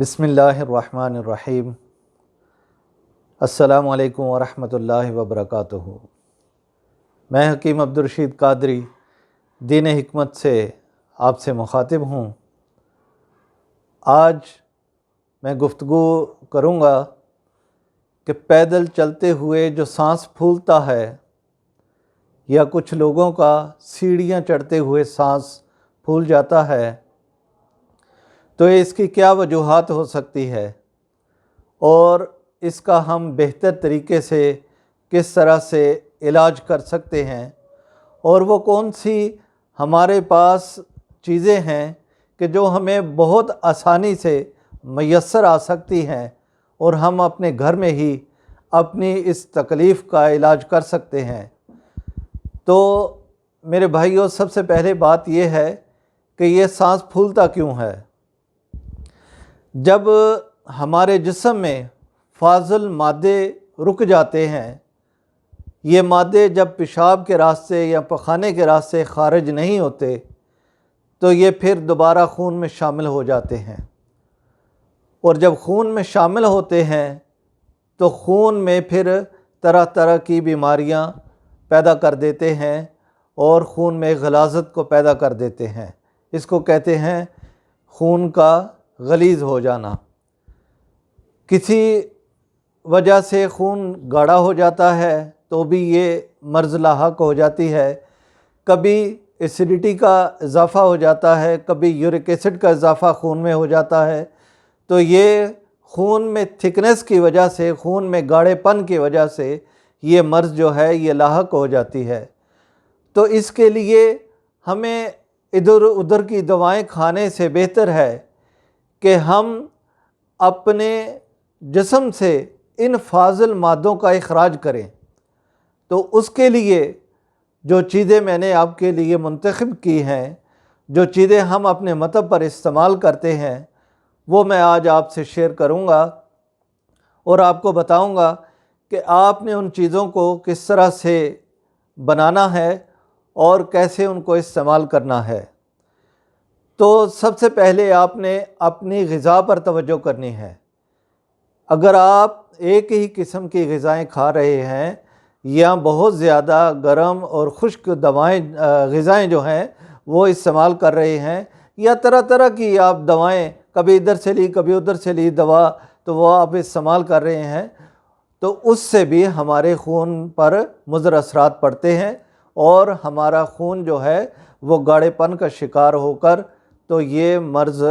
بسم اللہ الرحمن الرحیم۔ السلام علیکم ورحمۃ اللہ وبرکاتہ۔ میں حکیم عبدالرشید قادری دین حکمت سے آپ سے مخاطب ہوں۔ آج میں گفتگو کروں گا کہ پیدل چلتے ہوئے جو سانس پھولتا ہے یا کچھ لوگوں کا سیڑھیاں چڑھتے ہوئے سانس پھول جاتا ہے تو اس کی کیا وجوہات ہو سکتی ہے اور اس کا ہم بہتر طریقے سے کس طرح سے علاج کر سکتے ہیں، اور وہ کون سی ہمارے پاس چیزیں ہیں کہ جو ہمیں بہت آسانی سے میسر آ سکتی ہیں اور ہم اپنے گھر میں ہی اپنی اس تکلیف کا علاج کر سکتے ہیں۔ تو میرے بھائیوں، سب سے پہلے بات یہ ہے کہ یہ سانس پھولتا کیوں ہے؟ جب ہمارے جسم میں فاضل مادے رک جاتے ہیں، یہ مادے جب پیشاب کے راستے یا پخانے کے راستے خارج نہیں ہوتے تو یہ پھر دوبارہ خون میں شامل ہو جاتے ہیں، اور جب خون میں شامل ہوتے ہیں تو خون میں پھر طرح طرح کی بیماریاں پیدا کر دیتے ہیں اور خون میں غلاظت کو پیدا کر دیتے ہیں۔ اس کو کہتے ہیں خون کا غلیظ ہو جانا۔ کسی وجہ سے خون گاڑھا ہو جاتا ہے تو بھی یہ مرض لاحق ہو جاتی ہے۔ کبھی ایسیڈیٹی کا اضافہ ہو جاتا ہے، کبھی یورک ایسڈ کا اضافہ خون میں ہو جاتا ہے، تو یہ خون میں تھکنس کی وجہ سے، خون میں گاڑھے پن کی وجہ سے یہ مرض جو ہے یہ لاحق ہو جاتی ہے۔ تو اس کے لیے ہمیں ادھر ادھر کی دوائیں کھانے سے بہتر ہے کہ ہم اپنے جسم سے ان فاضل مادوں کا اخراج کریں۔ تو اس کے لیے جو چیزیں میں نے آپ کے لیے منتخب کی ہیں، جو چیزیں ہم اپنے مطلب پر استعمال کرتے ہیں، وہ میں آج آپ سے شیئر کروں گا اور آپ کو بتاؤں گا کہ آپ نے ان چیزوں کو کس طرح سے بنانا ہے اور کیسے ان کو استعمال کرنا ہے۔ تو سب سے پہلے آپ نے اپنی غذا پر توجہ کرنی ہے۔ اگر آپ ایک ہی قسم کی غذائیں کھا رہے ہیں یا بہت زیادہ گرم اور خشک غذائیں جو ہیں وہ استعمال کر رہے ہیں، یا طرح طرح کی آپ دوائیں کبھی ادھر سے لی کبھی ادھر سے لی دوا تو وہ آپ استعمال کر رہے ہیں، تو اس سے بھی ہمارے خون پر مضر اثرات پڑتے ہیں اور ہمارا خون جو ہے وہ گاڑھے پن کا شکار ہو کر تو یہ مرض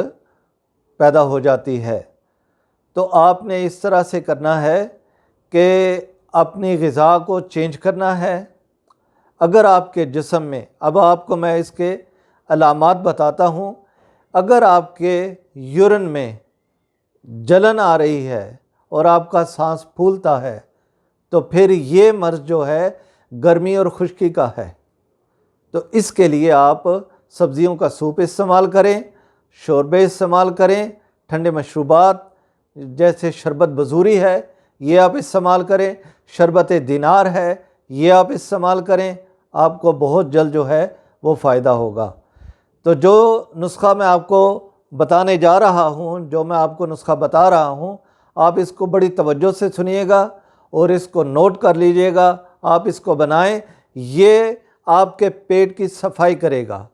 پیدا ہو جاتی ہے۔ تو آپ نے اس طرح سے کرنا ہے کہ اپنی غذا کو چینج کرنا ہے۔ اگر آپ کے جسم میں، اب آپ کو میں اس کے علامات بتاتا ہوں، اگر آپ کے یورین میں جلن آ رہی ہے اور آپ کا سانس پھولتا ہے تو پھر یہ مرض جو ہے گرمی اور خشکی کا ہے۔ تو اس کے لیے آپ سبزیوں کا سوپ استعمال کریں، شوربے استعمال کریں، ٹھنڈے مشروبات جیسے شربت بزوری ہے یہ آپ استعمال کریں، شربت دینار ہے یہ آپ استعمال کریں، آپ کو بہت جلد جو ہے وہ فائدہ ہوگا۔ تو جو نسخہ میں آپ کو بتانے جا رہا ہوں، جو میں آپ کو نسخہ بتا رہا ہوں، آپ اس کو بڑی توجہ سے سنیے گا اور اس کو نوٹ کر لیجئے گا، آپ اس کو بنائیں۔ یہ آپ کے پیٹ کی صفائی کرے گا۔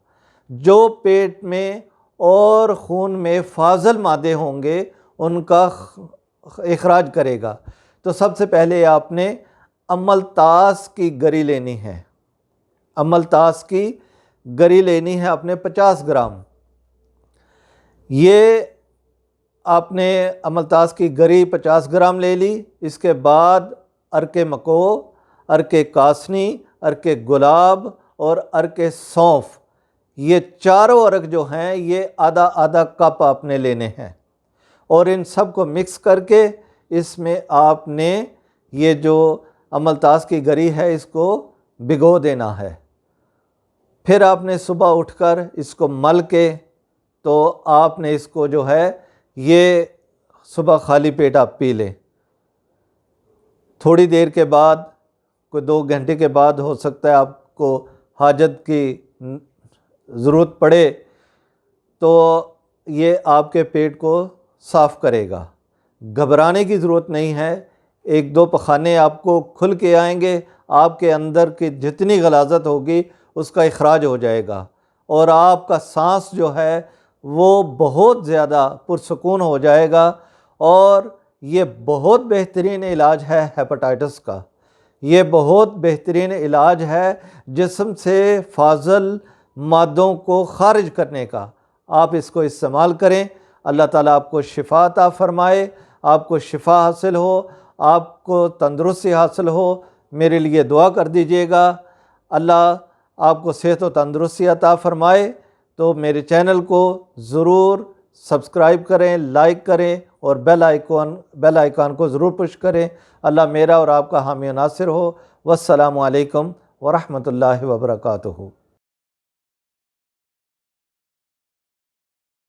جو پیٹ میں اور خون میں فاضل مادے ہوں گے ان کا اخراج کرے گا۔ تو سب سے پہلے آپ نے املتاس کی گری لینی ہے۔ املتاس کی گری لینی ہے اپنے 50 گرام۔ یہ آپ نے املتاس کی گری 50 گرام لے لی۔ اس کے بعد عرق مکو، عرق کاسنی، عرق گلاب اور عرق سونف، یہ چاروں عرق جو ہیں یہ آدھا آدھا کپ آپ نے لینے ہیں، اور ان سب کو مکس کر کے اس میں آپ نے یہ جو املتاس کی گری ہے اس کو بھگو دینا ہے۔ پھر آپ نے صبح اٹھ کر اس کو مل کے تو آپ نے اس کو جو ہے یہ صبح خالی پیٹ آپ پی لیں۔ تھوڑی دیر کے بعد، کوئی 2 گھنٹے کے بعد ہو سکتا ہے آپ کو حاجت کی ضرورت پڑے تو یہ آپ کے پیٹ کو صاف کرے گا۔ گھبرانے کی ضرورت نہیں ہے، ایک دو پخانے آپ کو کھل کے آئیں گے، آپ کے اندر کی جتنی غلاظت ہوگی اس کا اخراج ہو جائے گا، اور آپ کا سانس جو ہے وہ بہت زیادہ پرسکون ہو جائے گا۔ اور یہ بہت بہترین علاج ہے ہیپاٹائٹس کا، یہ بہت بہترین علاج ہے جسم سے فاضل مادوں کو خارج کرنے کا۔ آپ اس کو استعمال کریں، اللہ تعالیٰ آپ کو شفا عطا فرمائے، آپ کو شفا حاصل ہو، آپ کو تندرستی حاصل ہو۔ میرے لیے دعا کر دیجیے گا، اللہ آپ کو صحت و تندرستی عطا فرمائے۔ تو میرے چینل کو ضرور سبسکرائب کریں، لائک کریں، اور بیل آئیکن کو ضرور پش کریں۔ اللہ میرا اور آپ کا حامی و ناصر ہو۔ والسلام علیکم ورحمۃ اللہ وبرکاتہ۔